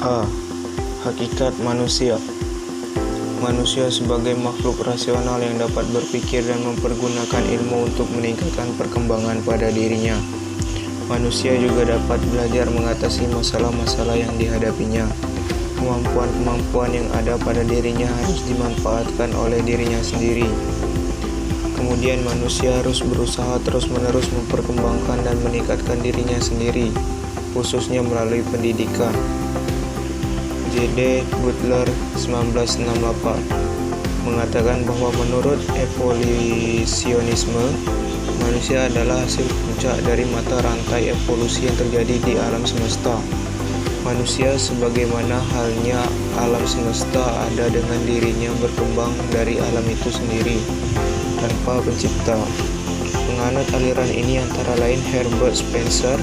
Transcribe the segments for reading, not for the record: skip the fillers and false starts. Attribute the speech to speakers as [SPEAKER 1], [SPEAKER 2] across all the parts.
[SPEAKER 1] A. Hakikat manusia. Manusia sebagai makhluk rasional yang dapat berpikir dan mempergunakan ilmu untuk meningkatkan perkembangan pada dirinya. Manusia juga dapat belajar mengatasi masalah-masalah yang dihadapinya. Kemampuan-kemampuan yang ada pada dirinya harus dimanfaatkan oleh dirinya sendiri. Kemudian manusia harus berusaha terus-menerus memperkembangkan dan meningkatkan dirinya sendiri, khususnya melalui pendidikan. J.D. Butler 1968 mengatakan bahwa menurut evolusionisme, manusia adalah hasil puncak dari mata rantai evolusi yang terjadi di alam semesta. Manusia sebagaimana halnya alam semesta ada dengan dirinya berkembang dari alam itu sendiri, tanpa pencipta. Penganut aliran ini antara lain Herbert Spencer,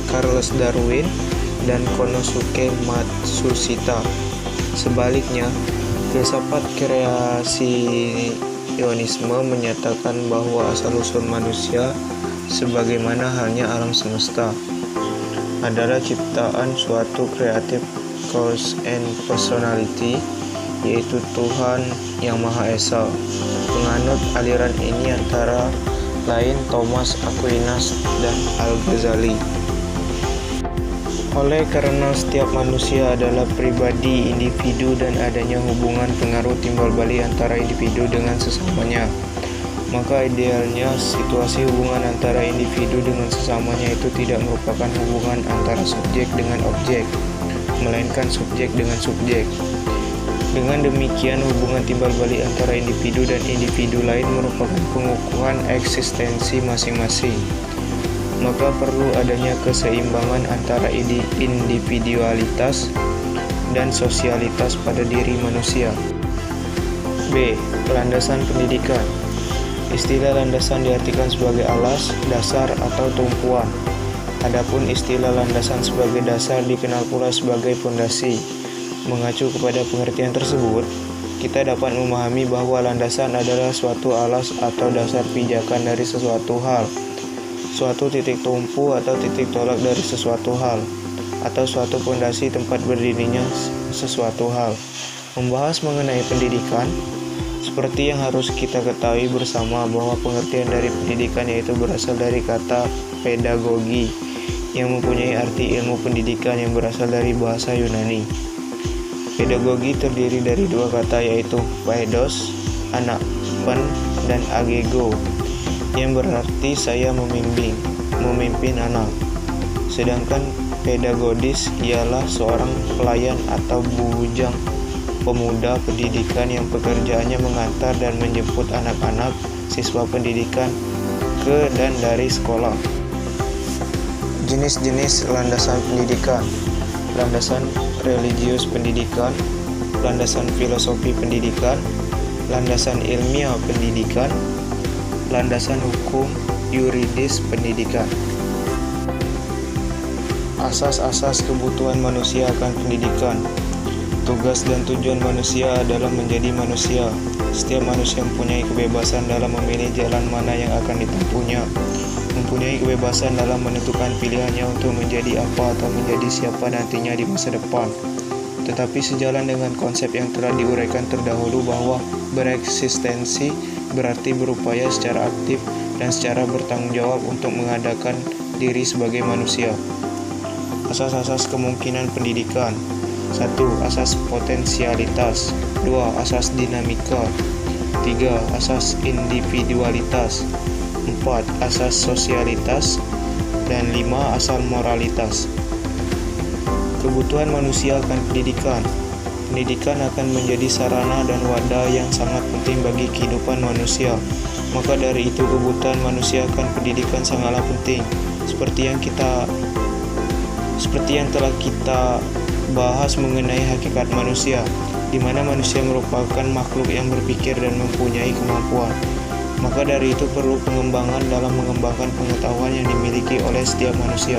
[SPEAKER 1] Charles Darwin, dan Konosuke Matsushita. Sebaliknya, filsafat kreasionisme menyatakan bahwa asal-usul manusia sebagaimana halnya alam semesta adalah ciptaan suatu creative cause and personality, yaitu Tuhan yang Maha Esa. Penganut aliran ini antara lain Thomas Aquinas dan Al-Ghazali. Oleh karena setiap manusia adalah pribadi, individu, dan adanya hubungan pengaruh timbal balik antara individu dengan sesamanya, maka idealnya situasi hubungan antara individu dengan sesamanya itu tidak merupakan hubungan antara subjek dengan objek, melainkan subjek dengan subjek. Dengan demikian, hubungan timbal balik antara individu dan individu lain merupakan pengukuhan eksistensi masing-masing. Maka perlu adanya keseimbangan antara individualitas dan sosialitas pada diri manusia. B. Landasan pendidikan. Istilah landasan diartikan sebagai alas, dasar, atau tumpuan. Adapun istilah landasan sebagai dasar dikenal pula sebagai fondasi. Mengacu kepada pengertian tersebut, kita dapat memahami bahwa landasan adalah suatu alas atau dasar pijakan dari sesuatu hal, suatu titik tumpu atau titik tolak dari sesuatu hal, atau suatu fondasi tempat berdirinya sesuatu hal. Membahas mengenai pendidikan, seperti yang harus kita ketahui bersama bahwa pengertian dari pendidikan yaitu berasal dari kata pedagogi yang mempunyai arti ilmu pendidikan yang berasal dari bahasa Yunani. Pedagogi terdiri dari dua kata yaitu paidos, anak, pen, dan agego, yang berarti saya memimpin anak. Sedangkan pedagodis ialah seorang pelayan atau bujang pemuda pendidikan yang pekerjaannya mengantar dan menjemput anak-anak siswa pendidikan ke dan dari sekolah. Jenis-jenis landasan pendidikan: landasan religius pendidikan, landasan filosofi pendidikan, landasan ilmiah pendidikan, landasan hukum yuridis pendidikan. Asas-asas kebutuhan manusia akan pendidikan. Tugas dan tujuan manusia adalah menjadi manusia. Setiap manusia mempunyai kebebasan dalam memilih jalan mana yang akan ditempuhnya, mempunyai kebebasan dalam menentukan pilihannya untuk menjadi apa atau menjadi siapa nantinya di masa depan. Tetapi sejalan dengan konsep yang telah diuraikan terdahulu bahwa bereksistensi berarti berupaya secara aktif dan secara bertanggung jawab untuk mengadakan diri sebagai manusia. Asas-asas kemungkinan pendidikan: 1. Asas potensialitas. 2. Asas dinamika. 3. Asas individualitas. 4. Asas sosialitas. Dan 5. Asal moralitas. Kebutuhan manusia akan pendidikan. Pendidikan akan menjadi sarana dan wadah yang sangat penting bagi kehidupan manusia. Maka dari itu kebutuhan manusia akan pendidikan sangatlah penting. Seperti yang telah kita bahas mengenai hakikat manusia, di mana manusia merupakan makhluk yang berpikir dan mempunyai kemampuan. Maka dari itu perlu pengembangan dalam mengembangkan pengetahuan yang dimiliki oleh setiap manusia.